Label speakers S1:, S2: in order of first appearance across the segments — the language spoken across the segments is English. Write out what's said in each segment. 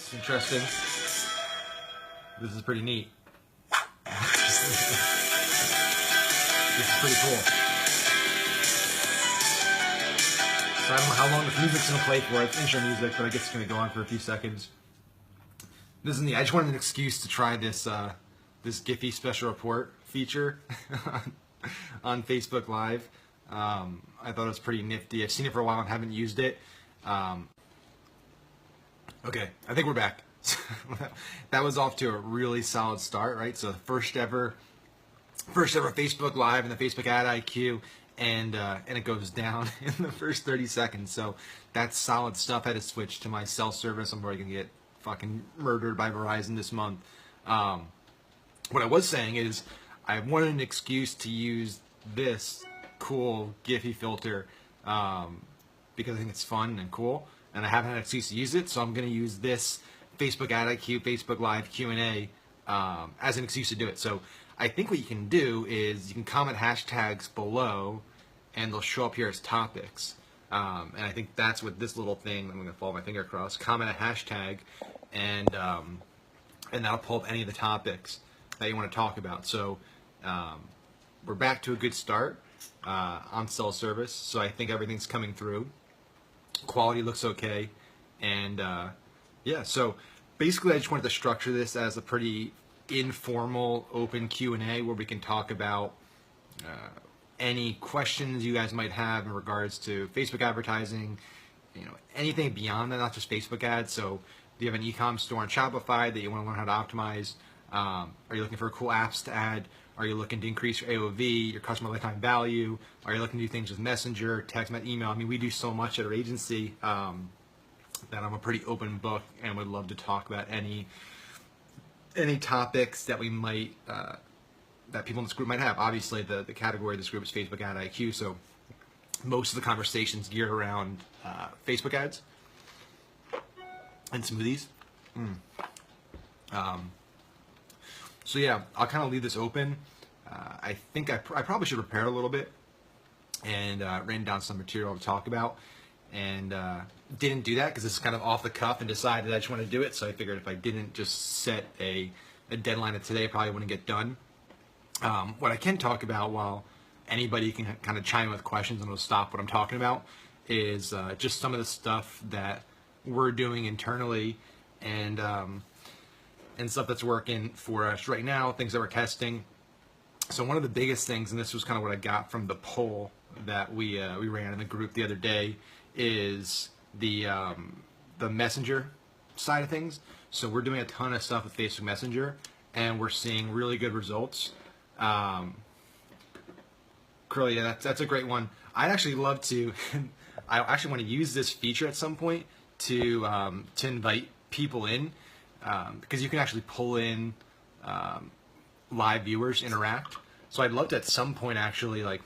S1: It's interesting. This is pretty neat. This is pretty cool. So I don't know how long the music's going to play for. It's intro music, but I guess it's going to go on for a few seconds. This is neat. I just wanted an excuse to try this this Giphy special report feature on Facebook Live. I thought it was pretty nifty. I've seen it for a while and haven't used it. Okay, I think we're back. That was off to a really solid start, right? So first ever Facebook Live and the Facebook Ad IQ, and it goes down in the first 30 seconds. So that's solid stuff. I had to switch to my cell service. I'm probably gonna get fucking murdered by Verizon this month. What I was saying is I wanted an excuse to use this cool Giphy filter because I think it's fun and cool, and I haven't had an excuse to use it, so I'm going to use this Facebook Ad IQ, Facebook Live Q&A as an excuse to do it. So I think what you can do is you can comment hashtags below, and they'll show up here as topics. And I think that's what this little thing, I'm going to follow my finger across, comment a hashtag, and that'll pull up any of the topics that you want to talk about. So we're back to a good start on cell service, so I think everything's coming through. Quality looks okay, and yeah, so basically I just wanted to structure this as a pretty informal open Q&A where we can talk about any questions you guys might have in regards to Facebook advertising, you know, anything beyond that, not just Facebook ads. So do you have an e-com store on Shopify that you want to learn how to optimize? Are you looking for cool apps to add? Are you looking to increase your AOV, your customer lifetime value? Are you looking to do things with Messenger, text, email? I mean, we do so much at our agency that I'm a pretty open book and would love to talk about any topics that we might that people in this group might have. Obviously, the category of this group is Facebook Ad IQ, so most of the conversations geared around Facebook ads and smoothies. So yeah, I'll kind of leave this open. I think I probably should prepare a little bit and written down some material to talk about, and didn't do that because this is kind of off the cuff and decided I just want to do it. So I figured if I didn't just set a deadline of today, I probably wouldn't get done. What I can talk about, while anybody can kind of chime in with questions and we'll stop what I'm talking about, is just some of the stuff that we're doing internally and stuff that's working for us right now, things that we're testing. So one of the biggest things, and this was kind of what I got from the poll that we ran in the group the other day, is the Messenger side of things. So we're doing a ton of stuff with Facebook Messenger, and we're seeing really good results. Curly, yeah, that's a great one. I'd actually love to. I actually want to use this feature at some point to invite people in. Because you can actually pull in live viewers, interact. So I'd love to at some point actually, like,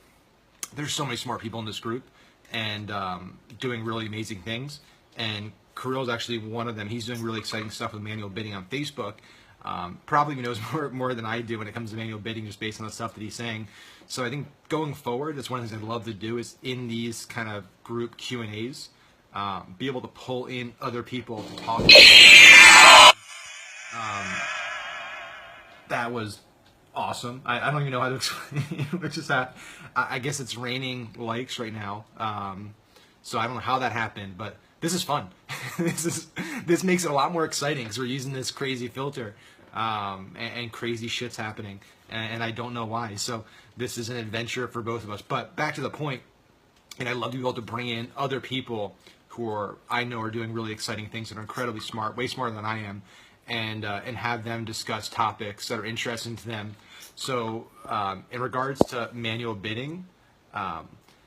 S1: there's so many smart people in this group and doing really amazing things. And Kirill's actually one of them. He's doing really exciting stuff with manual bidding on Facebook. Probably knows more than I do when it comes to manual bidding, just based on the stuff that he's saying. So I think going forward, that's one of the things I'd love to do, is in these kind of group Q&As, be able to pull in other people to talk about. That was awesome. I don't even know how to explain what just happened. I guess it's raining likes right now, so I don't know how that happened, but this is fun. This makes it a lot more exciting because we're using this crazy filter, and crazy shit's happening, and I don't know why. So this is an adventure for both of us. But back to the point, and I'd love to be able to bring in other people who I know are doing really exciting things and are incredibly smart, way smarter than I am, and have them discuss topics that are interesting to them. So in regards to manual bidding,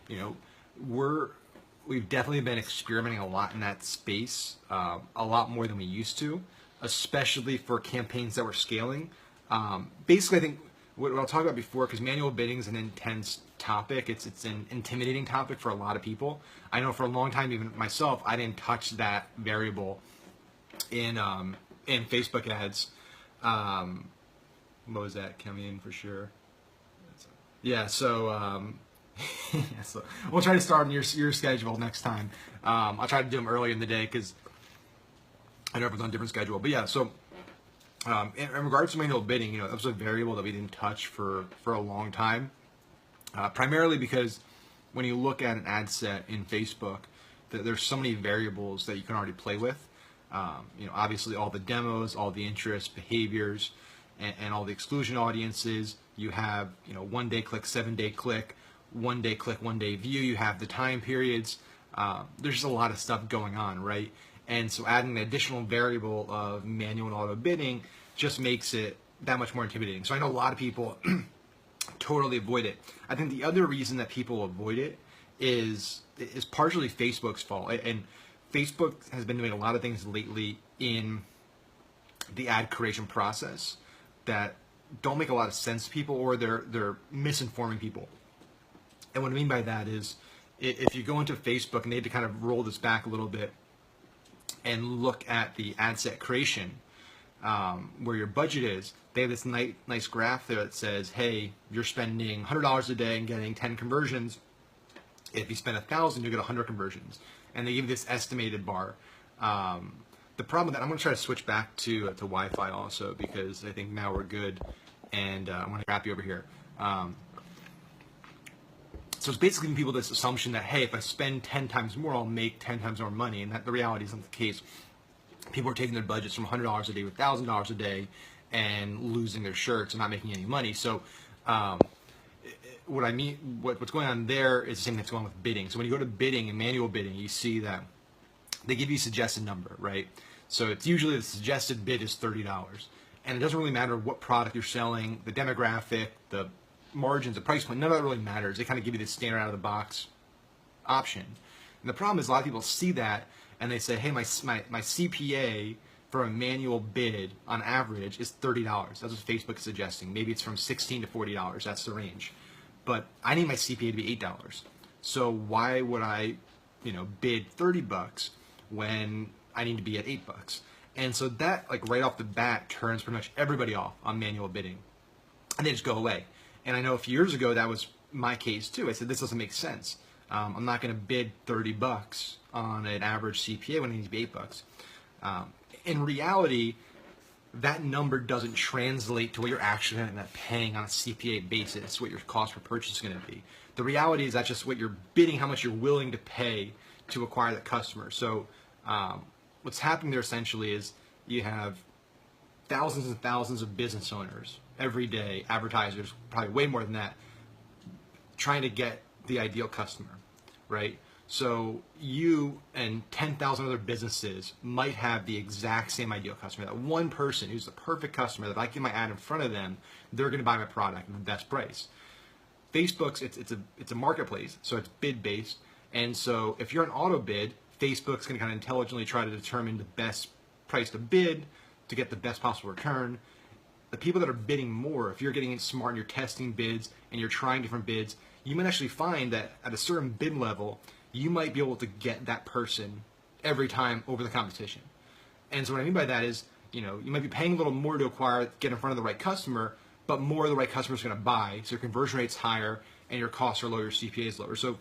S1: you know, we've definitely been experimenting a lot in that space, a lot more than we used to, especially for campaigns that we're scaling. Basically, I think what I'll talk about before, because manual bidding is an intense topic. It's an intimidating topic for a lot of people. I know for a long time, even myself, I didn't touch that variable in Facebook ads. What was that coming in for sure? Yeah, so yeah, so we'll try to start on your schedule next time. I'll try to do them earlier in the day because I know everyone's on a different schedule, but yeah. So in regards to manual bidding, that was a variable that we didn't touch for a long time, primarily because when you look at an ad set in Facebook, there's so many variables that you can already play with. Obviously all the demos, all the interests, behaviors, and all the exclusion audiences. You have 1 day click, 7 day click, 1 day click, 1 day view. You have the time periods. There's just a lot of stuff going on, right? And so adding an additional variable of manual and auto bidding just makes it that much more intimidating. So I know a lot of people totally avoid it. I think the other reason that people avoid it is partially Facebook's fault. And Facebook has been doing a lot of things lately in the ad creation process that don't make a lot of sense to people, or they're misinforming people. And what I mean by that is, if you go into Facebook, and they had to kind of roll this back a little bit and look at the ad set creation, where your budget is, they have this nice graph there that says, hey, you're spending $100 a day and getting 10 conversions. If you spend 1,000, you get 100 conversions. And they give you this estimated bar. The problem with that, I'm going to try to switch back to Wi-Fi also, because I think now we're good. And I'm going to wrap you over here. So it's basically giving people this assumption that, hey, if I spend 10 times more, I'll make 10 times more money. And that the reality isn't the case. People are taking their budgets from $100 a day to $1,000 a day and losing their shirts and not making any money. So what I mean, what's going on there is the same thing that's going on with bidding. So when you go to bidding and manual bidding, you see that they give you a suggested number, right? So it's usually the suggested bid is $30. And it doesn't really matter what product you're selling, the demographic, the margins, the price point, none of that really matters. They kind of give you the standard out of the box option. And the problem is a lot of people see that and they say, hey, my CPA for a manual bid on average is $30. That's what Facebook is suggesting. Maybe it's from $16 to $40. That's the range. But I need my CPA to be $8. So why would I, bid $30 when I need to be at $8? And so that, like, right off the bat, turns pretty much everybody off on manual bidding, and they just go away. And I know a few years ago that was my case too. I said, this doesn't make sense. I'm not going to bid $30 on an average CPA when it needs to be $8. In reality, that number doesn't translate to what you're actually going to end up paying on a CPA basis, what your cost per purchase is going to be. The reality is that's just what you're bidding, how much you're willing to pay to acquire that customer. So what's happening there essentially is you have thousands and thousands of business owners every day, advertisers, probably way more than that, trying to get the ideal customer, right? So you and 10,000 other businesses might have the exact same ideal customer. That one person who's the perfect customer, that if I get my ad in front of them, they're going to buy my product at the best price. Facebook's it's a marketplace, so it's bid based, and so if you're an auto bid, Facebook's going to kind of intelligently try to determine the best price to bid to get the best possible return. The people that are bidding more, if you're getting smart and you're testing bids and you're trying different bids, you might actually find that at a certain bid level, you might be able to get that person every time over the competition. And so what I mean by that is, you might be paying a little more to get in front of the right customer, but more of the right customer is going to buy, so your conversion rate's higher and your costs are lower, your CPA is lower. So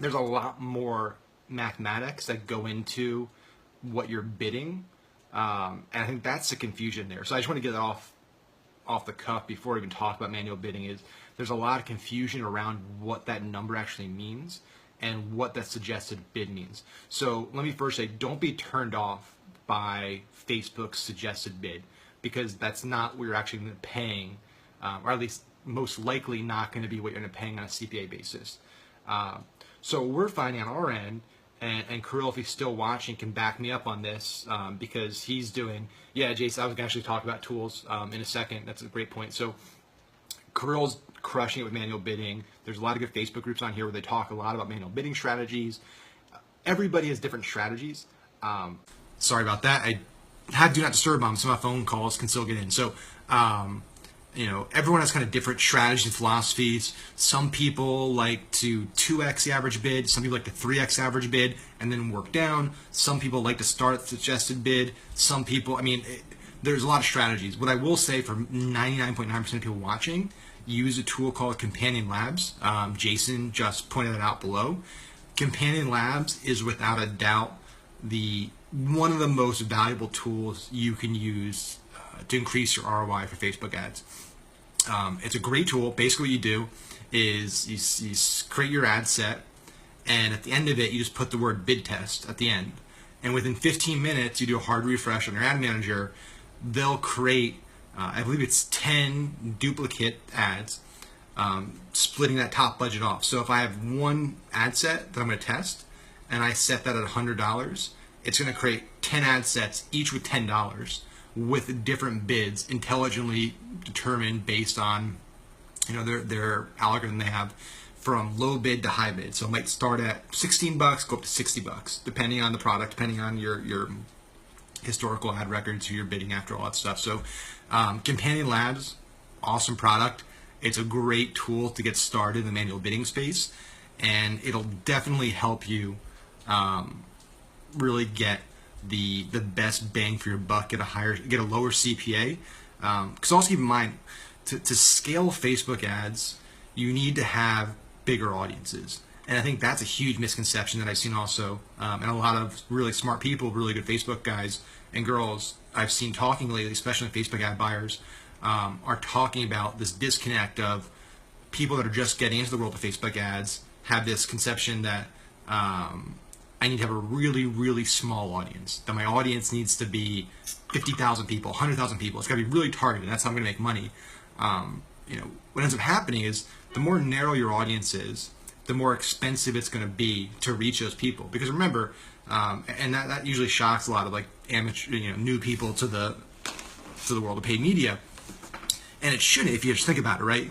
S1: there's a lot more mathematics that go into what you're bidding, and I think that's the confusion there. So I just want to get that off the cuff before we even talk about manual bidding. Is there's a lot of confusion around what that number actually means and what that suggested bid means. So let me first say, don't be turned off by Facebook's suggested bid, because that's not what you're actually going to be paying, or at least most likely not going to be what you're going to be paying on a CPA basis. So we're finding on our end, and Kirill, if he's still watching, can back me up on this, because he's doing, Jason, I was going to actually talk about tools in a second. That's a great point. So Kirill's crushing it with manual bidding. There's a lot of good Facebook groups on here where they talk a lot about manual bidding strategies. Everybody has different strategies. Sorry about that. I had do not disturb on, so my phone calls can still get in. So, everyone has kind of different strategies and philosophies. Some people like to 2x the average bid. Some people like to 3x average bid and then work down. Some people like to start at the suggested bid. Some people, there's a lot of strategies. What I will say for 99.9% of people watching, use a tool called Companion Labs. Jason just pointed that out below. Companion Labs is without a doubt the one of the most valuable tools you can use to increase your ROI for Facebook ads. It's a great tool. Basically, what you do is you create your ad set, and at the end of it, you just put the word bid test at the end. And within 15 minutes, you do a hard refresh on your ad manager. They'll create, I believe it's 10 duplicate ads, splitting that top budget off. So if I have one ad set that I'm going to test, and I set that at $100, it's going to create 10 ad sets, each with $10, with different bids, intelligently determined based on, you know, their algorithm they have, from low bid to high bid. So it might start at $16, go up to $60, depending on the product, depending on your historical ad records, who you're bidding after, all that stuff. So Companion Labs, awesome product. It's a great tool to get started in the manual bidding space, and it'll definitely help you really get the best bang for your buck, get a lower CPA. Because also keep in mind, to scale Facebook ads, you need to have bigger audiences. And I think that's a huge misconception that I've seen also, and a lot of really smart people, really good Facebook guys and girls I've seen talking lately, especially Facebook ad buyers, are talking about this disconnect of people that are just getting into the world of Facebook ads have this conception that I need to have a really, really small audience, that my audience needs to be 50,000 people, 100,000 people. It's got to be really targeted. That's how I'm going to make money. You know, what ends up happening is the more narrow your audience is, the more expensive it's going to be to reach those people. Because remember, and that usually shocks a lot of like amateur, new people to the world of paid media, and it shouldn't if you just think about it, right?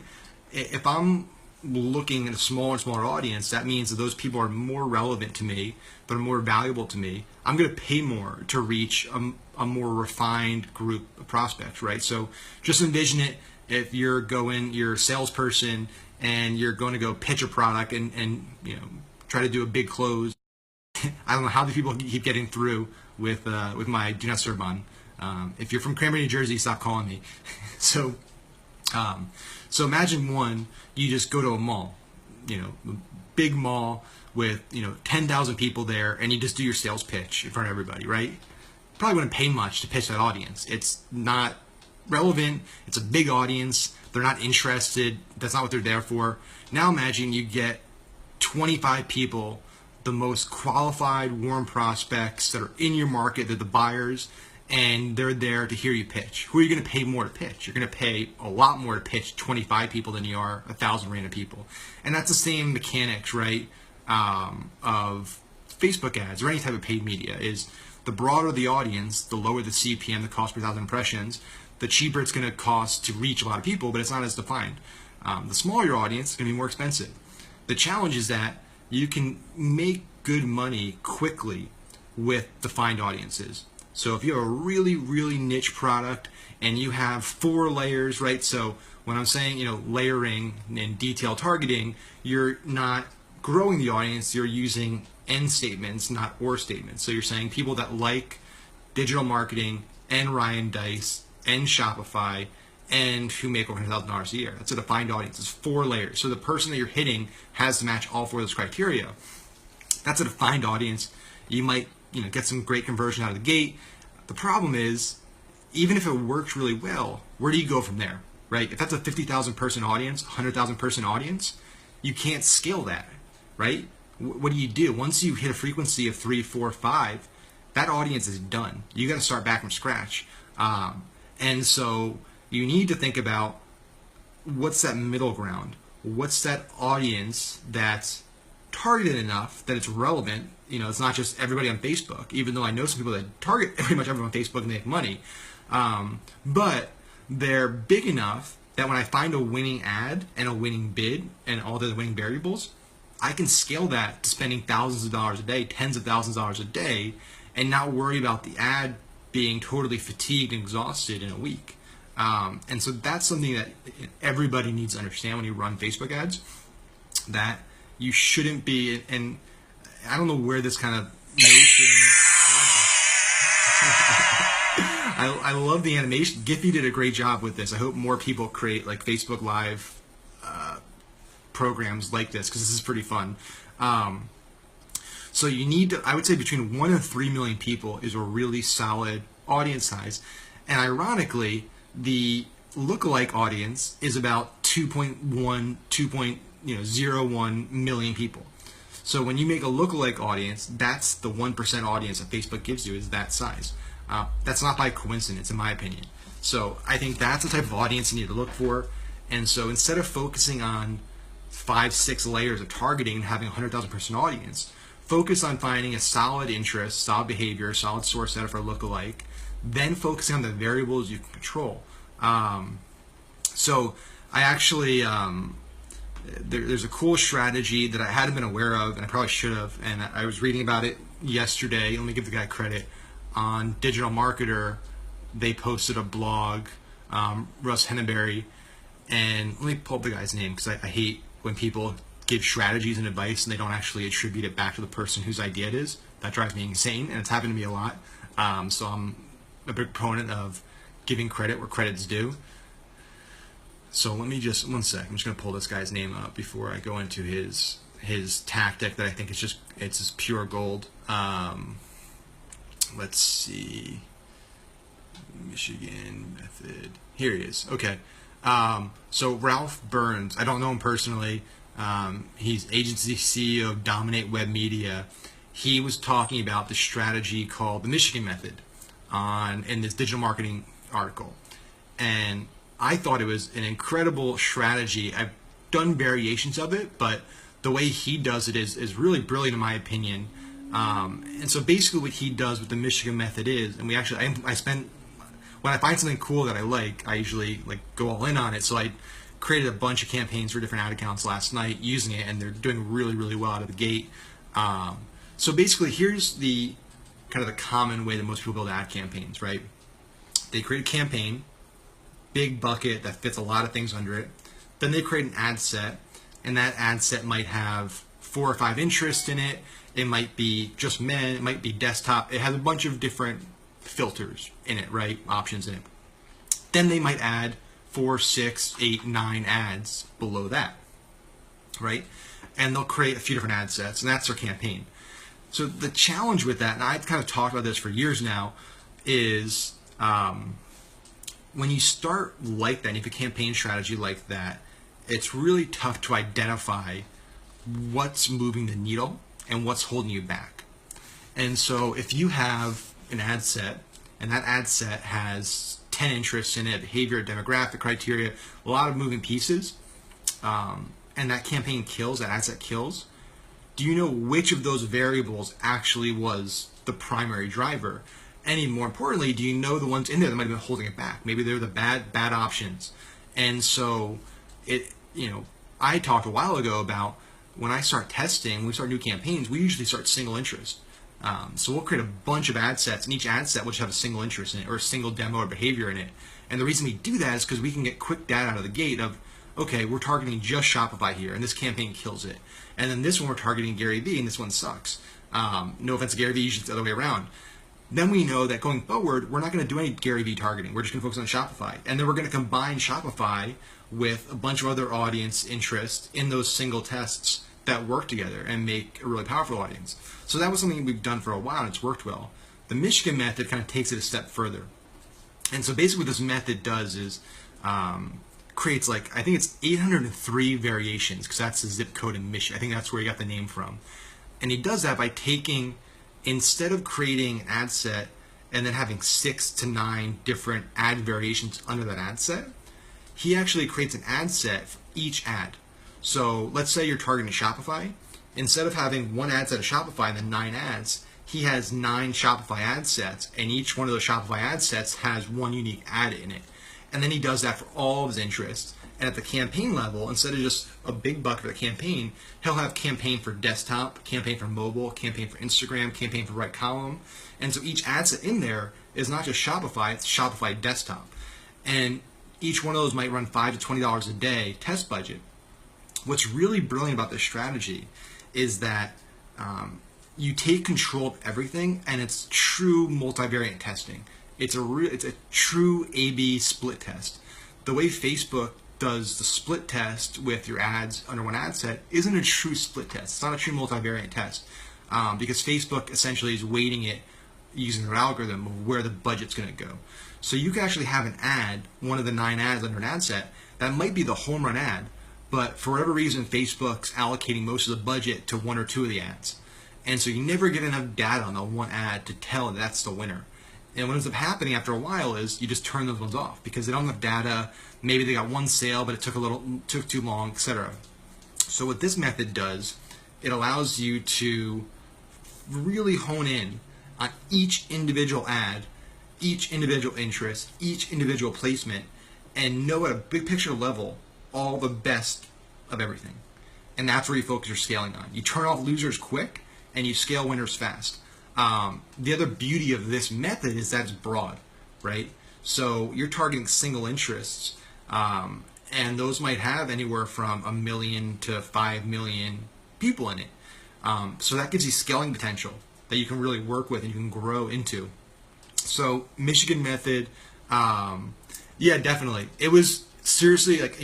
S1: If I'm looking at a smaller and smaller audience, that means that those people are more relevant to me, but are more valuable to me. I'm going to pay more to reach a more refined group of prospects, right? So just envision it. If you're a salesperson and you're going to go pitch a product and try to do a big close. I don't know how the people keep getting through with my do not serve button. If you're from Cranbury, New Jersey, stop calling me. So imagine you just go to a mall, a big mall with 10,000 people there, and you just do your sales pitch in front of everybody, right? Probably wouldn't pay much to pitch that audience. It's not relevant. It's a big audience. They're not interested. That's not what they're there for. Now imagine you get 25 people, the most qualified, warm prospects that are in your market, they're the buyers, and they're there to hear you pitch. Who are you going to pay more to pitch? You're going to pay a lot more to pitch 25 people than you are 1,000 random people. And that's the same mechanics, right, of Facebook ads or any type of paid media. Is the broader the audience, the lower the CPM, the cost per thousand impressions, the cheaper it's going to cost to reach a lot of people, but it's not as defined. The smaller your audience, it's going to be more expensive. The challenge is that you can make good money quickly with defined audiences. So if you have a really, really niche product and you have 4 layers, right? So when I'm saying, layering and detailed targeting, you're not growing the audience, you're using and statements, not or statements. So you're saying people that like digital marketing and Ryan Deiss and Shopify and who make over $100,000 a year. That's a defined audience. It's 4 layers. So the person that you're hitting has to match all 4 of those criteria. That's a defined audience. You might get some great conversion out of the gate. The problem is, even if it works really well, where do you go from there, right? If that's a 50,000 person audience, 100,000 person audience, you can't scale that, right? What do you do? Once you hit a frequency of 3, 4, 5, that audience is done. You got to start back from scratch. And so you need to think about what's that middle ground? What's that audience that's targeted enough that it's relevant? It's not just everybody on Facebook, even though I know some people that target pretty much everyone on Facebook and they make money. But they're big enough that when I find a winning ad and a winning bid and all the winning variables, I can scale that to spending thousands of dollars a day, tens of thousands of dollars a day, and not worry about the ad being totally fatigued and exhausted in a week. And so that's something that everybody needs to understand when you run Facebook ads, that you shouldn't be, and I don't know where this kind of notion, I love the animation. Giphy did a great job with this. I hope more people create like Facebook Live programs like this, because this is pretty fun. So you need to, I would say between 1 and 3 million people is a really solid audience size. And ironically, the lookalike audience is about 2.01 million people. So when you make a lookalike audience, that's the 1% audience that Facebook gives you, is that size. That's not by coincidence, in my opinion. So I think that's the type of audience you need to look for. And so instead of focusing on 5-6 layers of targeting and having a 100,000 person audience, focus on finding a solid interest, solid behavior, solid source data for a lookalike, then focusing on the variables you can control. So I actually, there's a cool strategy that I hadn't been aware of, and I probably should have, and I was reading about it yesterday. Let me give the guy credit. On Digital Marketer, they posted a blog, Russ Henneberry, and let me pull up the guy's name, because I hate when people give strategies and advice and they don't actually attribute it back to the person whose idea it is. That drives me insane, and it's happened to me a lot. So I'm a big proponent of giving credit where credit's due. So let me just, one sec, I'm just going to pull this guy's name up before I go into his tactic that I think it's just pure gold. Let's see, Michigan method, here he is. Okay, so Ralph Burns, I don't know him personally. He's agency CEO of Dominate Web Media. He was talking about the strategy called the Michigan method in this digital marketing article, and I thought it was an incredible strategy. I've done variations of it, but the way he does it is really brilliant in my opinion. And so basically what he does with the Michigan method is, and when I find something cool that I like, I usually go all in on it. So I created a bunch of campaigns for different ad accounts last night using it, and they're doing really, really well out of the gate. So basically here's the kind of the common way that most people build ad campaigns, right? They create a campaign, big bucket that fits a lot of things under it. Then they create an ad set, and that ad set might have 4 or 5 interests in it. It might be just men, it might be desktop. It has a bunch of different filters in it, right? Options in it. Then they might add 4, 6, 8, 9 ads below that, right? And they'll create a few different ad sets, and that's their campaign. So the challenge with that, and I've kind of talked about this for years now, is when you start like that, and you have a campaign strategy like that, it's really tough to identify what's moving the needle and what's holding you back. And so if you have an ad set, and that ad set has 10 interests in it, behavior, demographic criteria, a lot of moving pieces, and that campaign kills, that ad set kills, do you know which of those variables actually was the primary driver? And even more importantly, do you know the ones in there that might have been holding it back? Maybe they're the bad options. And so I talked a while ago about when I start testing, when we start new campaigns, we usually start single interest. So we'll create a bunch of ad sets, and each ad set will just have a single interest in it, or a single demo or behavior in it. And the reason we do that is because we can get quick data out of the gate of, okay, we're targeting just Shopify here, and this campaign kills it. And then this one we're targeting Gary Vee, and this one sucks. No offense to Gary Vee, usually it's the other way around. Then we know that going forward, we're not going to do any Gary Vee targeting. We're just going to focus on Shopify. And then we're going to combine Shopify with a bunch of other audience interests in those single tests that work together and make a really powerful audience. So that was something we've done for a while, and it's worked well. The Michigan method kind of takes it a step further. And so basically what this method does is creates I think it's 803 variations, because that's the zip code in Michigan. I think that's where he got the name from. And he does that by taking, instead of creating an ad set and then having 6 to 9 different ad variations under that ad set, he actually creates an ad set for each ad. So let's say you're targeting Shopify. Instead of having one ad set of Shopify and then 9 ads, he has 9 Shopify ad sets, and each one of those Shopify ad sets has one unique ad in it. And then he does that for all of his interests. And at the campaign level, instead of just a big bucket for the campaign, he'll have campaign for desktop, campaign for mobile, campaign for Instagram, campaign for right column. And so each ad set in there is not just Shopify, it's Shopify desktop. And each one of those might run $5 to $20 a day test budget. What's really brilliant about this strategy is that you take control of everything, and it's true multivariate testing. It's a true A/B split test. The way Facebook does the split test with your ads under one ad set isn't a true split test. It's not a true multivariate test. because Facebook essentially is weighting it using their algorithm of where the budget's going to go. So you can actually have an ad, one of the 9 ads under an ad set, that might be the home run ad, but for whatever reason, Facebook's allocating most of the budget to 1 or 2 of the ads. And so you never get enough data on the one ad to tell that's the winner. And what ends up happening after a while is you just turn those ones off because they don't have data. Maybe they got one sale, but it took too long, etc. So what this method does, it allows you to really hone in on each individual ad, each individual interest, each individual placement, and know at a big picture level all the best of everything. And that's where you focus your scaling on. You turn off losers quick and you scale winners fast. The other beauty of this method is that it's broad, right? So you're targeting single interests, and those might have anywhere from 1 million to 5 million people in it. So that gives you scaling potential that you can really work with and you can grow into. So Michigan method, yeah, definitely. It was seriously like,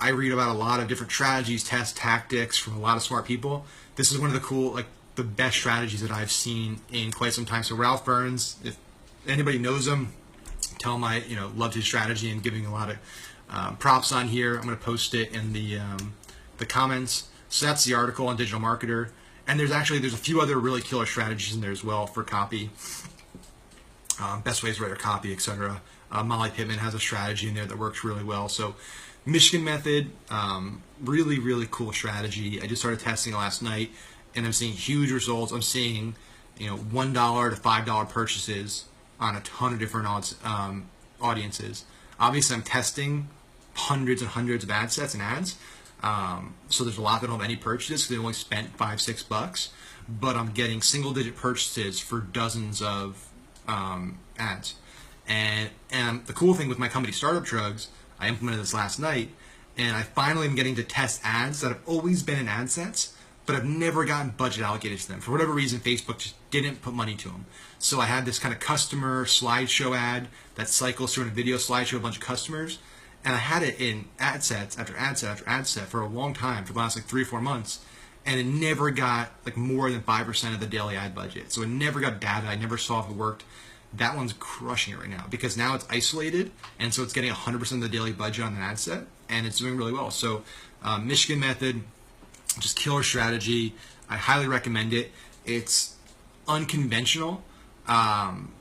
S1: I read about a lot of different strategies, tests, tactics from a lot of smart people. This is one of the cool, like the best strategies that I've seen in quite some time. So Ralph Burns, if anybody knows him, tell him I loved his strategy and giving a lot of props on here. I'm going to post it in the comments. So that's the article on Digital Marketer. And there's a few other really killer strategies in there as well for copy. Best ways to write your copy, etc. Molly Pittman has a strategy in there that works really well. So Michigan method, really, really cool strategy. I just started testing it last night, and I'm seeing huge results. I'm seeing, $1 to $5 purchases on a ton of different audiences. Obviously, I'm testing hundreds and hundreds of ad sets and ads. So there's a lot that don't have any purchases because they only spent $5-6, but I'm getting single-digit purchases for dozens of ads. And the cool thing with my company, Startup Drugs, I implemented this last night, and I finally am getting to test ads that have always been in ad sets, but I've never gotten budget allocated to them. For whatever reason, Facebook just didn't put money to them. So I had this kind of customer slideshow ad that cycles through in a video slideshow of a bunch of customers, and I had it in ad sets after ad set after ad set for a long time, for the last 3 or 4 months, and it never got more than 5% of the daily ad budget. So it never got data. I never saw if it worked. That one's crushing it right now because now it's isolated, and so it's getting 100% of the daily budget on an ad set, and it's doing really well. So Michigan method, just killer strategy. I highly recommend it. It's unconventional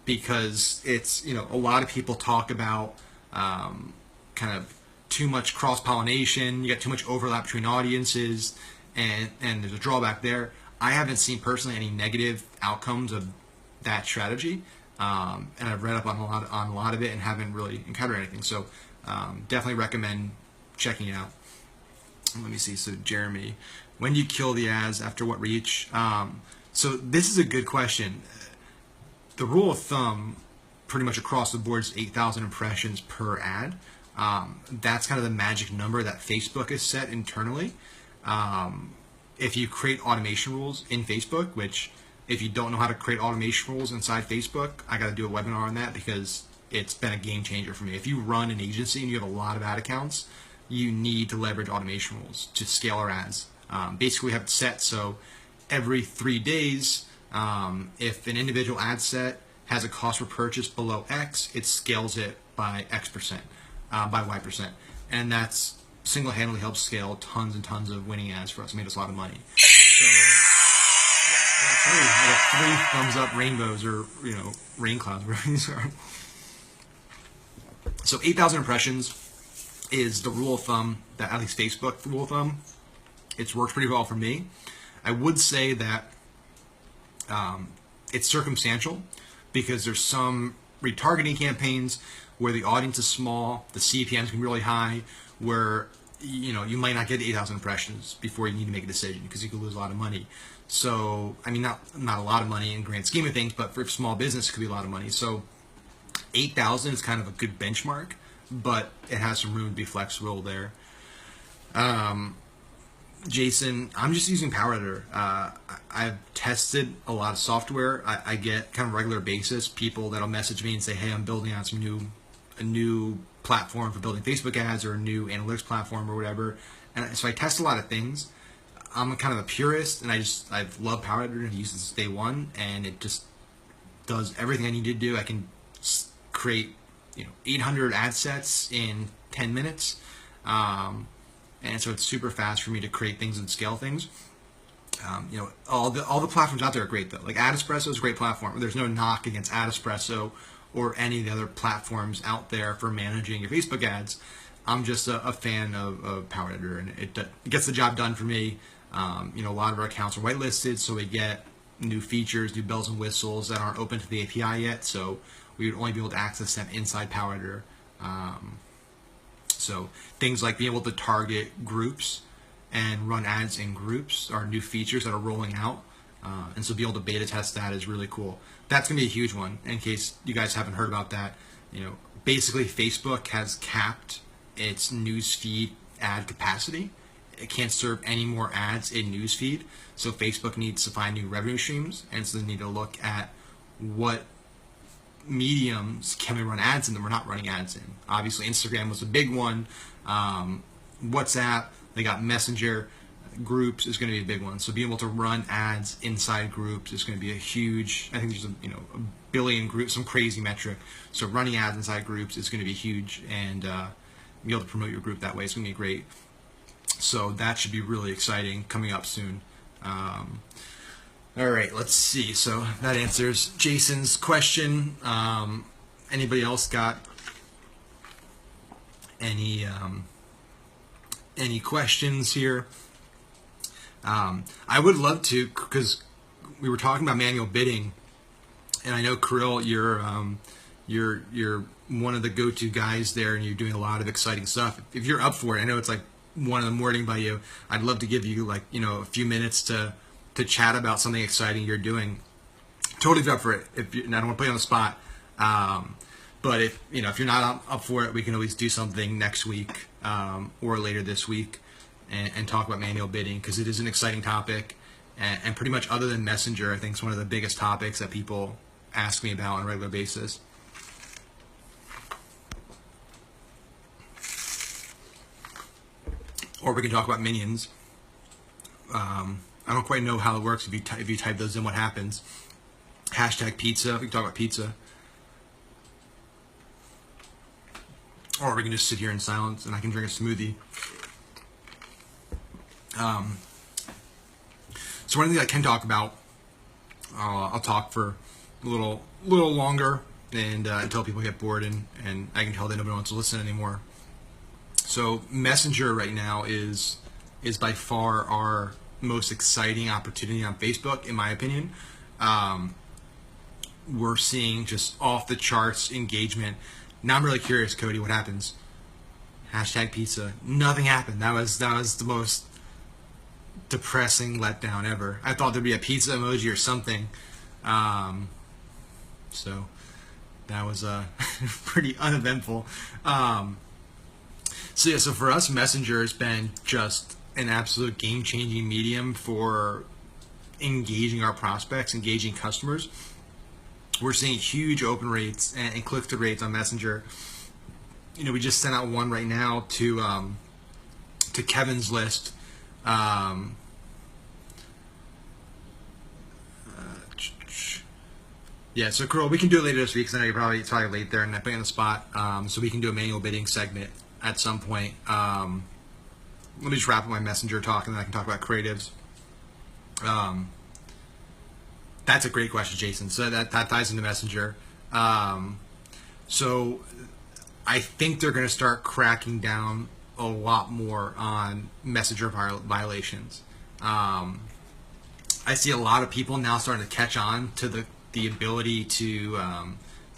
S1: because it's, a lot of people talk about kind of too much cross-pollination. You got too much overlap between audiences, and there's a drawback there. I haven't seen personally any negative outcomes of that strategy. And I've read up on a lot of it and haven't really encountered anything. So definitely recommend checking it out. Let me see. So Jeremy, when do you kill the ads? After what reach? So this is a good question. The rule of thumb, pretty much across the board, is 8,000 impressions per ad. That's kind of the magic number that Facebook has set internally. If you create automation rules in Facebook, which if you don't know how to create automation rules inside Facebook, I got to do a webinar on that because it's been a game changer for me. If you run an agency and you have a lot of ad accounts, you need to leverage automation rules to scale our ads. Basically, we have it set so every 3 days, if an individual ad set has a cost per purchase below X, it scales it by X%, by Y%. And that's single-handedly helps scale tons and tons of winning ads for us. It made us a lot of money. So, I got 3 thumbs up rainbows or, rain clouds, whatever these are. So 8,000 impressions is the rule of thumb, that at least Facebook rule of thumb. It's worked pretty well for me. I would say that it's circumstantial because there's some retargeting campaigns where the audience is small, the CPMs can be really high, where you might not get 8,000 impressions before you need to make a decision because you could lose a lot of money. So, I mean, not a lot of money in grand scheme of things, but for small business, it could be a lot of money. So 8,000 is kind of a good benchmark, but it has some room to be flexible there. Jason, I'm just using Power Editor. I've tested a lot of software. I get kind of regular basis people that'll message me and say, hey, I'm building on a new platform for building Facebook ads or a new analytics platform or whatever. And so I test a lot of things. I'm kind of a purist, and I've loved Power Editor and used it since day one, and it just does everything I need to do. I can create 800 ad sets in 10 minutes, and so it's super fast for me to create things and scale things. All the platforms out there are great though. Like AdEspresso is a great platform. There's no knock against AdEspresso or any of the other platforms out there for managing your Facebook ads. I'm just a fan of Power Editor, and it gets the job done for me. A lot of our accounts are whitelisted, so we get new features, new bells and whistles that aren't open to the API yet, so we would only be able to access them inside Power Editor. So things like being able to target groups and run ads in groups are new features that are rolling out, and so be able to beta test that is really cool. That's going to be a huge one. In case you guys haven't heard about that, basically Facebook has capped its newsfeed ad capacity. It can't serve any more ads in newsfeed, so Facebook needs to find new revenue streams, and so they need to look at what mediums can we run ads in that we're not running ads in. Obviously, Instagram was a big one. WhatsApp, they got Messenger. Groups is going to be a big one. So being able to run ads inside groups is going to be a huge, I think there's a billion groups, some crazy metric. So running ads inside groups is going to be huge, and be able to promote your group that way is going to be great. So that should be really exciting coming up soon. All right, let's see. So that answers Jason's question. Anybody else got any questions here? I would love to, because we were talking about manual bidding, and I know Kirill, you're one of the go-to guys there, and you're doing a lot of exciting stuff. If you're up for it, I know it's like 1 in the morning by you. I'd love to give you a few minutes to chat about something exciting you're doing. Totally up for it. I don't want to put you on the spot, but if you're not up for it, we can always do something next week or later this week and talk about manual bidding, because it is an exciting topic, and pretty much other than Messenger, I think it's one of the biggest topics that people ask me about on a regular basis. Or we can talk about minions. I don't quite know how it works. If you type those in, what happens? Hashtag pizza. We can talk about pizza. Or we can just sit here in silence and I can drink a smoothie. So one thing I can talk about, I'll talk for a little longer, and until people get bored and I can tell that nobody wants to listen anymore. So Messenger right now is by far our most exciting opportunity on Facebook, in my opinion. We're seeing just off the charts engagement. Now I'm really curious, Cody, what happens? Hashtag pizza. Nothing happened. That was the most depressing letdown ever. I thought there'd be a pizza emoji or something. So that was pretty uneventful. So for us, Messenger has been just an absolute game-changing medium for engaging our prospects, engaging customers. We're seeing huge open rates and click-through rates on Messenger. We just sent out one right now to Kevin's list. Yeah, so Carl, we can do it later this week, because I know it's probably late there and I put you on the spot. So we can do a manual bidding segment at some point. Let me just wrap up my Messenger talk, and then I can talk about creatives. That's a great question, Jason. So that ties into Messenger. So I think they're going to start cracking down a lot more on Messenger violations. I see a lot of people now starting to catch on to the ability to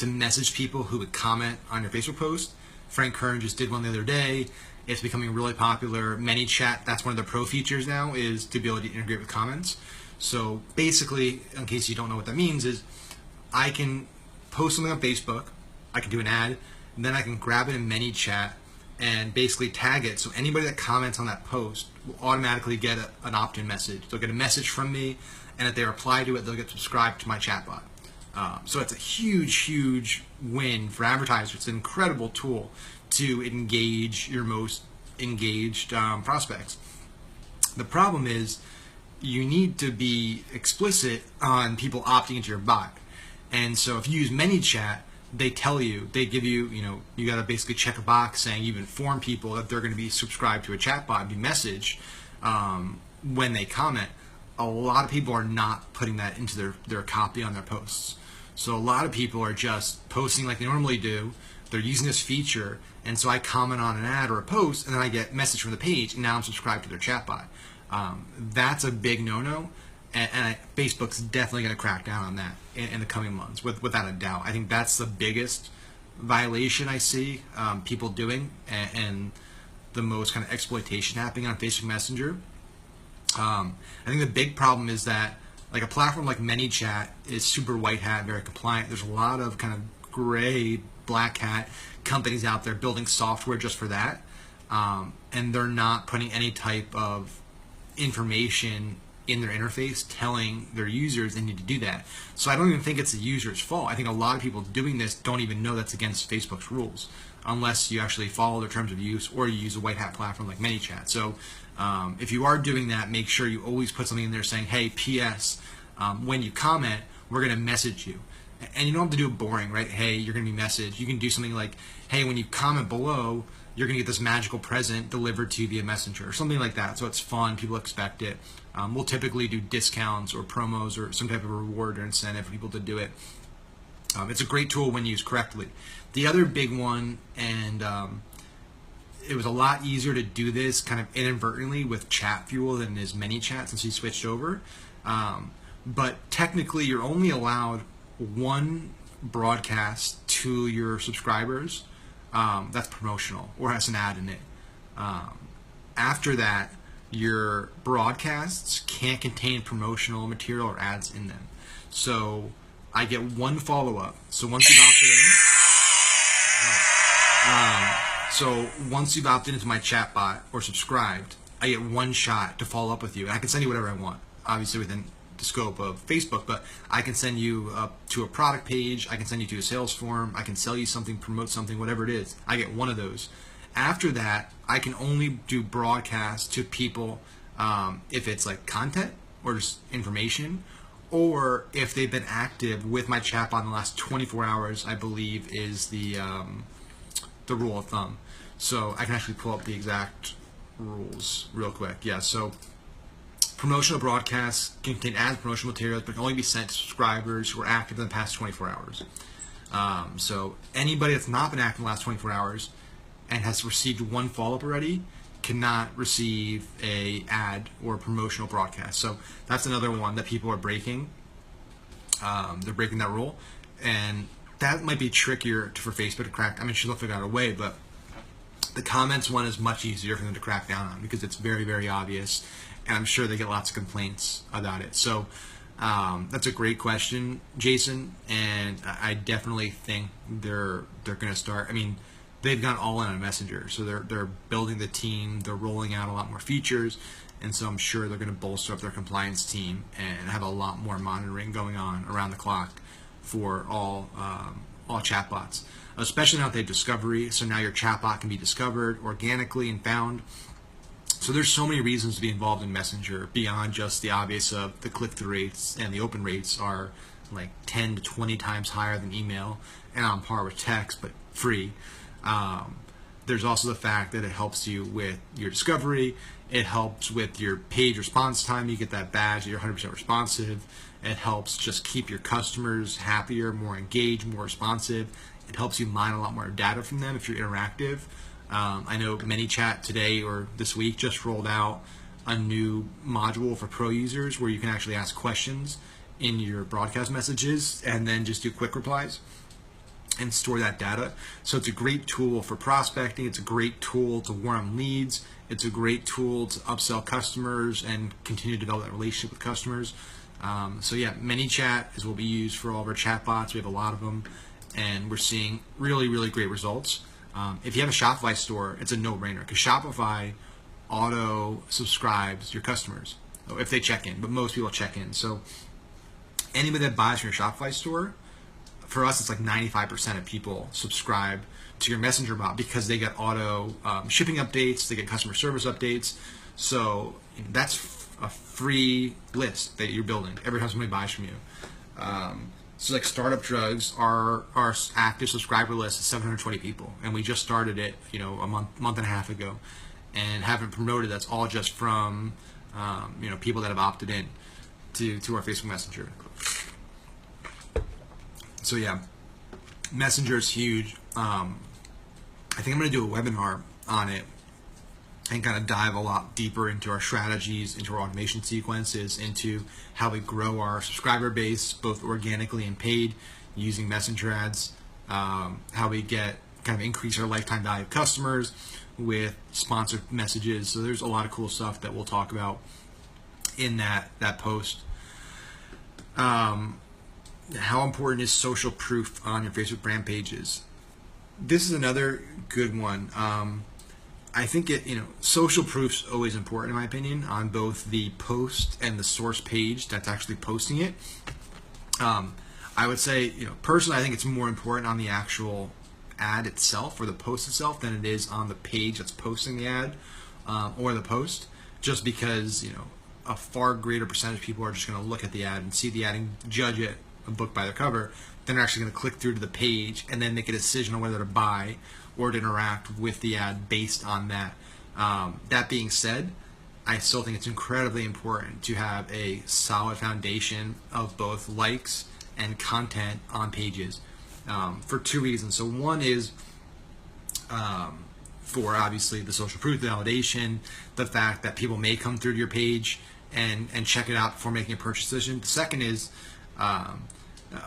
S1: message people who would comment on your Facebook post. Frank Kern just did one the other day. It's becoming really popular. ManyChat, that's one of the pro features now, is to be able to integrate with comments. So basically, in case you don't know what that means, is I can post something on Facebook, I can do an ad, and then I can grab it in ManyChat and basically tag it. So anybody that comments on that post will automatically get an opt-in message. They'll get a message from me, and if they reply to it, they'll get subscribed to my chatbot. So it's a huge win for advertisers. It's an incredible tool to engage your most engaged prospects. The problem is you need to be explicit on people opting into your bot. And so if you use ManyChat, they tell you, they give you, you got to basically check a box saying you've informed people that they're going to be subscribed to a chatbot and be messaged when they comment. A lot of people are not putting that into their copy on their posts. So a lot of people are just posting like they normally do. They're using this feature, and so I comment on an ad or a post, and then I get a message from the page, and now I'm subscribed to their chatbot. That's a big no-no, and Facebook's definitely going to crack down on that in the coming months, without a doubt. I think that's the biggest violation I see people doing, and the most kind of exploitation happening on Facebook Messenger. I think the big problem is that like a platform like ManyChat is super white hat, very compliant. There's a lot of kind of gray, black hat companies out there building software just for that, and they're not putting any type of information in their interface telling their users they need to do that. So I don't even think it's the user's fault. I think a lot of people doing this don't even know that's against Facebook's rules, unless you actually follow their terms of use or you use a white hat platform like ManyChat. So if you are doing that, make sure you always put something in there saying, hey, P.S., when you comment, we're going to message you. And you don't have to do it boring, right? Hey, you're going to be messaged. You can do something like, hey, when you comment below, you're going to get this magical present delivered to you via Messenger or something like that. So it's fun. People expect it. We'll typically do discounts or promos or some type of reward or incentive for people to do it. It's a great tool when used correctly. The other big one, and it was a lot easier to do this kind of inadvertently with Chatfuel than it is ManyChat since we switched over. But technically, you're only allowed one broadcast to your subscribers that's promotional or has an ad in it. After that, your broadcasts can't contain promotional material or ads in them. So I get one follow-up. So once you've opted into my chatbot or subscribed, I get one shot to follow up with you, and I can send you whatever I want, obviously within the scope of Facebook, but I can send you to a product page, I can send you to a sales form, I can sell you something, promote something, whatever it is. I get one of those. After that, I can only do broadcasts to people if it's like content or just information, or if they've been active with my chatbot in the last 24 hours, I believe is the rule of thumb. So I can actually pull up the exact rules real quick. Yeah, so promotional broadcasts can contain ads, promotional materials, but can only be sent to subscribers who are active in the past 24 hours. So anybody that's not been active in the last 24 hours and has received one follow-up already cannot receive a ad or promotional broadcast. So that's another one that people are breaking. They're breaking that rule, and that might be trickier for Facebook to crack. I mean, she'll figure out a way, but the comments one is much easier for them to crack down on because it's very, very obvious, and I'm sure they get lots of complaints about it. So that's a great question, Jason, and I definitely think they're going to start. I mean, they've gone all in on Messenger, so they're building the team, they're rolling out a lot more features, and so I'm sure they're going to bolster up their compliance team and have a lot more monitoring going on around the clock for all chatbots, especially now that they have discovery. So now your chatbot can be discovered organically and found. So there's so many reasons to be involved in Messenger beyond just the obvious of the click-through rates, and the open rates are like 10 to 20 times higher than email and on par with text, but free. There's also the fact that it helps you with your discovery. It helps with your page response time. You get that badge that you're 100% responsive. It helps just keep your customers happier, more engaged, more responsive. It helps you mine a lot more data from them if you're interactive. I know ManyChat today or this week just rolled out a new module for pro users where you can actually ask questions in your broadcast messages and then just do quick replies and store that data. So it's a great tool for prospecting. It's a great tool to warm leads. It's a great tool to upsell customers and continue to develop that relationship with customers. So yeah, ManyChat is what we use for all of our chatbots. We have a lot of them, and we're seeing really, really great results. If you have a Shopify store, it's a no-brainer because Shopify auto subscribes your customers if they check in, but most people check in. So anybody that buys from your Shopify store, for us, it's like 95% of people subscribe to your Messenger bot because they get auto shipping updates, they get customer service updates. So that's a free list that you're building every time somebody buys from you. So like Startup Drugs, our active subscriber list is 720 people, and we just started it, a month and a half ago, and haven't promoted. That's all just from people that have opted in to our Facebook Messenger. So yeah, Messenger is huge. I think I'm going to do a webinar on it and kind of dive a lot deeper into our strategies, into our automation sequences, into how we grow our subscriber base, both organically and paid, using Messenger ads, how we get kind of increase our lifetime value of customers with sponsored messages. So there's a lot of cool stuff that we'll talk about in that post. How important is social proof on your Facebook brand pages? This is another good one. I think social proof's always important in my opinion on both the post and the source page that's actually posting it. I would say, personally, I think it's more important on the actual ad itself or the post itself than it is on the page that's posting the ad or the post, just because, a far greater percentage of people are just going to look at the ad and see the ad and judge it a book by the cover. Then they're actually going to click through to the page and then make a decision on whether to buy or to interact with the ad based on that. That being said, I still think it's incredibly important to have a solid foundation of both likes and content on pages for two reasons. So one is for obviously the social proof, the validation, the fact that people may come through to your page and check it out before making a purchase decision. The second is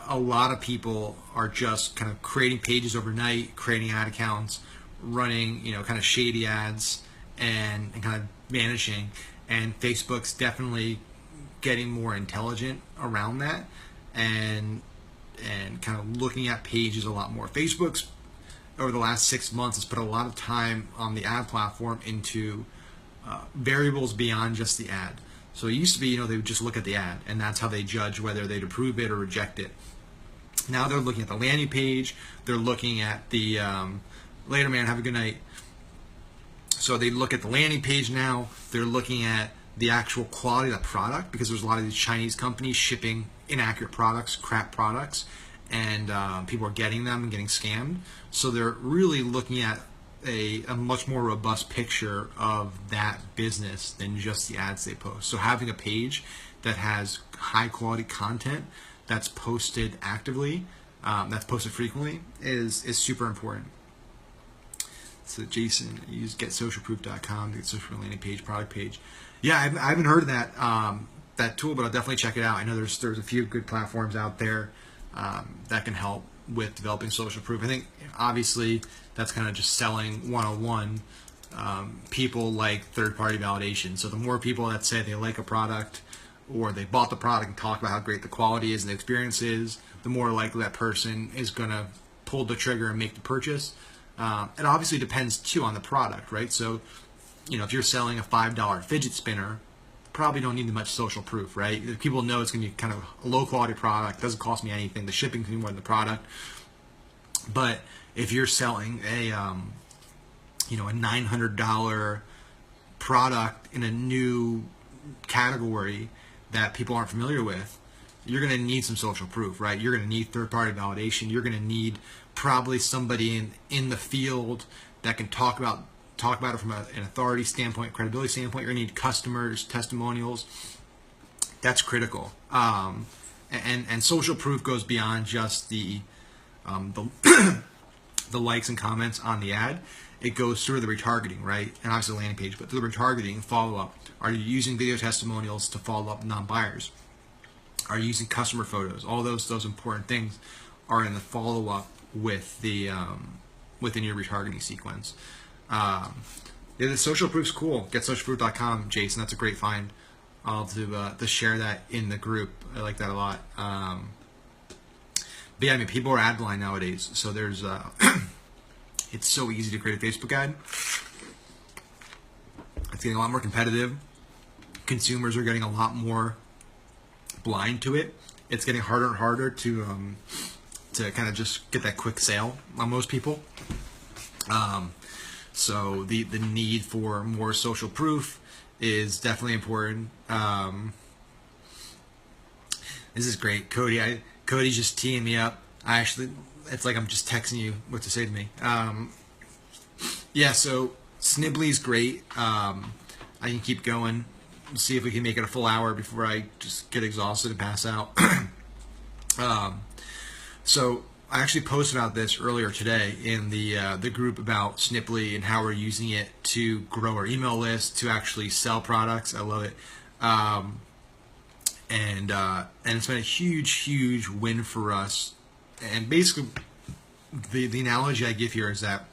S1: a lot of people are just kind of creating pages overnight, creating ad accounts, running kind of shady ads and kind of vanishing. And Facebook's definitely getting more intelligent around that and kind of looking at pages a lot more. Facebook's over the last 6 months has put a lot of time on the ad platform into variables beyond just the ad. So it used to be, they would just look at the ad, and that's how they judge whether they'd approve it or reject it. Now they're looking at the landing page. They're looking at the later, man, have a good night. So they look at the landing page now. They're looking at the actual quality of the product, because there's a lot of these Chinese companies shipping inaccurate products, crap products, and people are getting them and getting scammed. So they're really looking at a much more robust picture of that business than just the ads they post. So having a page that has high quality content that's posted actively, that's posted frequently, is super important. So Jason, use getsocialproof.com to get social proof landing page, product page. Yeah, I haven't heard of that tool, but I'll definitely check it out. I know there's a few good platforms out there that can help with developing social proof. I think obviously that's kind of just selling 101. People like third-party validation. So the more people that say they like a product or they bought the product and talk about how great the quality is and the experience is, the more likely that person is going to pull the trigger and make the purchase. It obviously depends too on the product, right? So, if you're selling a $5 fidget spinner, probably don't need much social proof, right? People know it's going to be kind of a low-quality product, doesn't cost me anything. The shipping can be more than the product. But if you're selling a $900 product in a new category that people aren't familiar with, you're going to need some social proof, right? You're going to need third-party validation. You're going to need probably somebody in the field that can talk about it from an authority standpoint, credibility standpoint. You're going to need customers, testimonials. That's critical. And social proof goes beyond just the likes and comments on the ad. It goes through the retargeting, right? And obviously the landing page, but through the retargeting, follow-up. Are you using video testimonials to follow up non-buyers? Are you using customer photos? All those important things are in the follow-up with the within your retargeting sequence. The social proof's cool. GetSocialProof.com, Jason. That's a great find. I'll to share that in the group. I like that a lot. But yeah, people are ad blind nowadays. So there's it's so easy to create a Facebook ad. It's getting a lot more competitive. Consumers are getting a lot more blind to it. It's getting harder and harder to kind of just get that quick sale on most people. So the need for more social proof is definitely important. This is great, Cody. Cody's just teeing me up. It's like I'm just texting you what to say to me. Yeah, so Snibly's great. I can keep going. See if we can make it a full hour before I just get exhausted and pass out. So I actually posted about this earlier today in the group about Sniply and how we're using it to grow our email list, to actually sell products. I love it. And it's been a huge win for us. And basically, the analogy I give here is that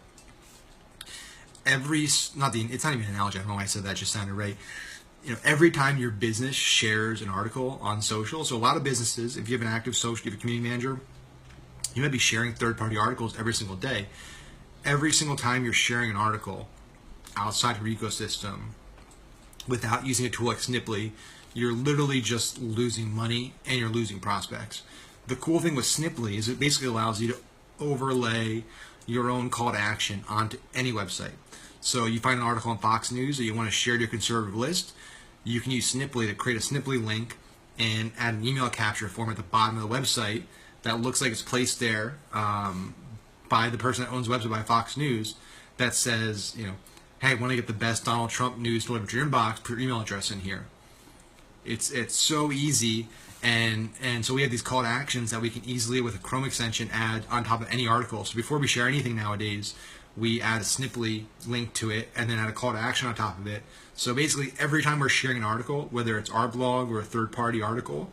S1: it's not even an analogy. I don't know why I said that. It just sounded right. Every time your business shares an article on social, so a lot of businesses, if you have an active social, you have a community manager, you might be sharing third-party articles every single day. Every single time you're sharing an article outside of your ecosystem without using a tool like Sniply, you're literally just losing money and you're losing prospects. The cool thing with Sniply is it basically allows you to overlay your own call to action onto any website. So you find an article on Fox News that you want to share to your conservative list, you can use Sniply to create a Sniply link and add an email capture form at the bottom of the website that looks like it's placed there by the person that owns the website, by Fox News, that says, hey, want to get the best Donald Trump news delivered to your inbox, put your email address in here. It's so easy, and so we have these call to actions that we can easily, with a Chrome extension, add on top of any article. So before we share anything nowadays, we add a Sniply link to it and then add a call to action on top of it. So basically, every time we're sharing an article, whether it's our blog or a third-party article,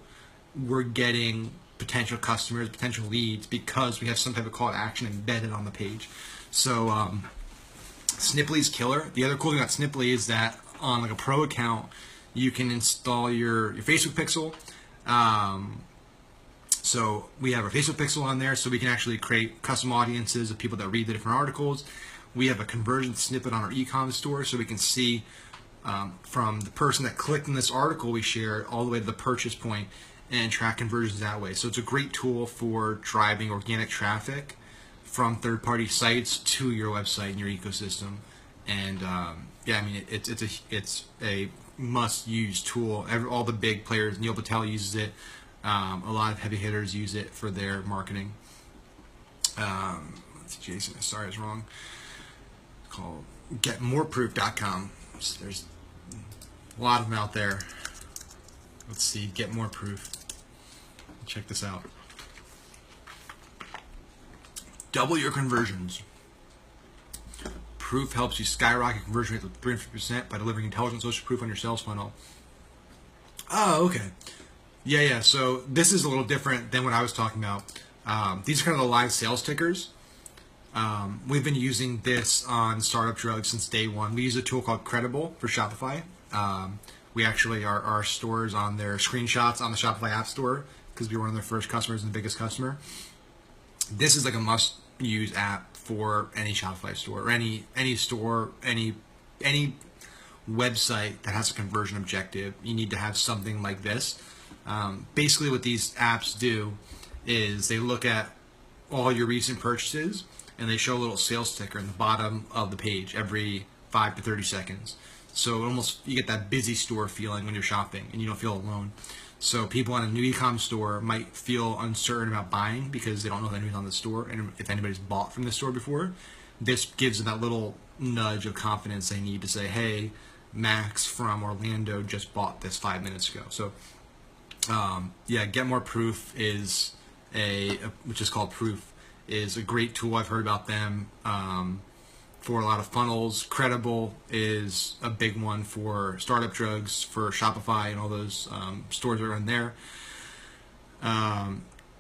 S1: we're getting potential customers, potential leads, because we have some type of call to action embedded on the page. So Sniply's killer. The other cool thing about Sniply is that on like a pro account, you can install your Facebook pixel. So we have our Facebook pixel on there, so we can actually create custom audiences of people that read the different articles. We have a conversion snippet on our e-com store, so we can see from the person that clicked on this article we shared all the way to the purchase point and track conversions that way. So it's a great tool for driving organic traffic from third-party sites to your website and your ecosystem. And yeah, I mean, it's a must-use tool. All the big players, Neil Patel uses it. A lot of heavy hitters use it for their marketing. Let's see, Jason, sorry, I was wrong. It's called GetMoreProof.com. There's a lot of them out there. Let's see, Get More Proof. Check this out. Double your conversions. Proof helps you skyrocket conversion rates with 350% by delivering intelligent social proof on your sales funnel. Oh, okay. Yeah. So this is a little different than what I was talking about. These are kind of the live sales tickers. We've been using this on Startup Drugs since day one. We use a tool called Credible for Shopify. We actually, our stores on their screenshots on the Shopify App Store, because we were one of their first customers and the biggest customer. This is like a must-use app for any Shopify store, or any store, any website that has a conversion objective. You need to have something like this. Basically what these apps do is they look at all your recent purchases and they show a little sales ticker in the bottom of the page every 5 to 30 seconds. So almost you get that busy store feeling when you're shopping and you don't feel alone. So people on a new e-com store might feel uncertain about buying because they don't know if anybody's on the store and if anybody's bought from the store before. This gives them that little nudge of confidence they need to say, hey, Max from Orlando just bought this 5 minutes ago. So yeah, Get More Proof is which is called Proof, is a great tool. I've heard about them for a lot of funnels. Credible is a big one for Startup Drugs, for Shopify and all those stores that are in there.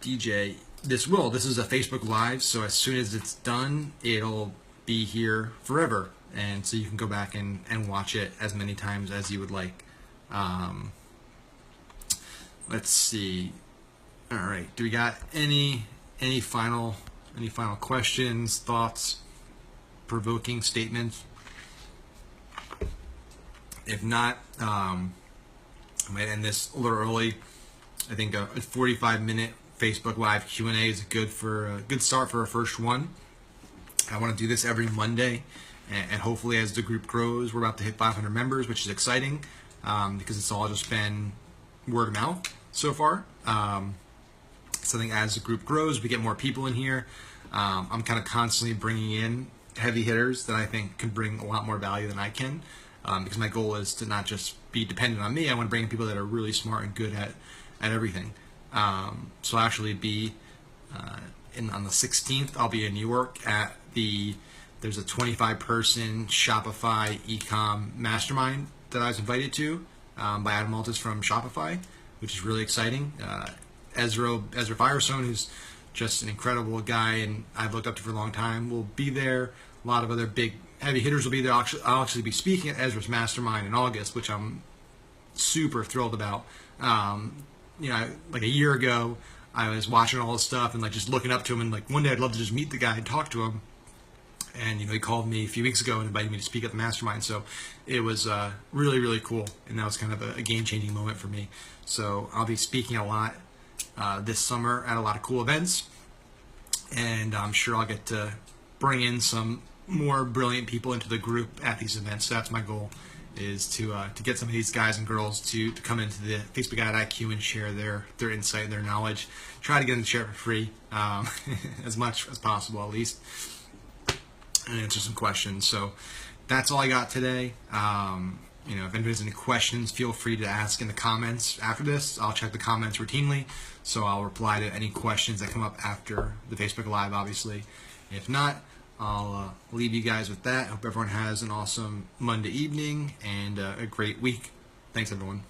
S1: DJ, this is a Facebook Live, so as soon as it's done, it'll be here forever. And so you can go back and watch it as many times as you would like. Let's see. All right. Do we got any final questions, thoughts, provoking statements? If not, I might end this a little early. I think a 45-minute Facebook Live Q&A is good start for a first one. I want to do this every Monday and hopefully as the group grows, we're about to hit 500 members, which is exciting because it's all just been word of mouth so far. So I think as the group grows, we get more people in here. I'm kind of constantly bringing in heavy hitters that I think can bring a lot more value than I can, because my goal is to not just be dependent on me. I want to bring in people that are really smart and good at everything. So I'll actually be on the 16th. I'll be in New York at there's a 25-person Shopify ecom mastermind that I was invited to by Adam Maltus from Shopify, which is really exciting. Ezra Firestone, who's just an incredible guy and I've looked up to for a long time, will be there. A lot of other big heavy hitters will be there. I'll actually be speaking at Ezra's mastermind in August, which I'm super thrilled about. Like a year ago, I was watching all this stuff and like just looking up to him, and like one day I'd love to just meet the guy and talk to him. And he called me a few weeks ago and invited me to speak at the mastermind. So it was really, really cool, and that was kind of a game-changing moment for me. So I'll be speaking a lot this summer at a lot of cool events, and I'm sure I'll get to bring in some more brilliant people into the group at these events. So that's my goal, is to get some of these guys and girls to come into the Facebook Ad IQ and share their insight and their knowledge. Try to get them to share it for free, as much as possible at least, and answer some questions. So that's all I got today. If anybody has any questions, feel free to ask in the comments after this. I'll check the comments routinely, so I'll reply to any questions that come up after the Facebook Live, obviously. If not, I'll leave you guys with that. Hope everyone has an awesome Monday evening and a great week. Thanks, everyone.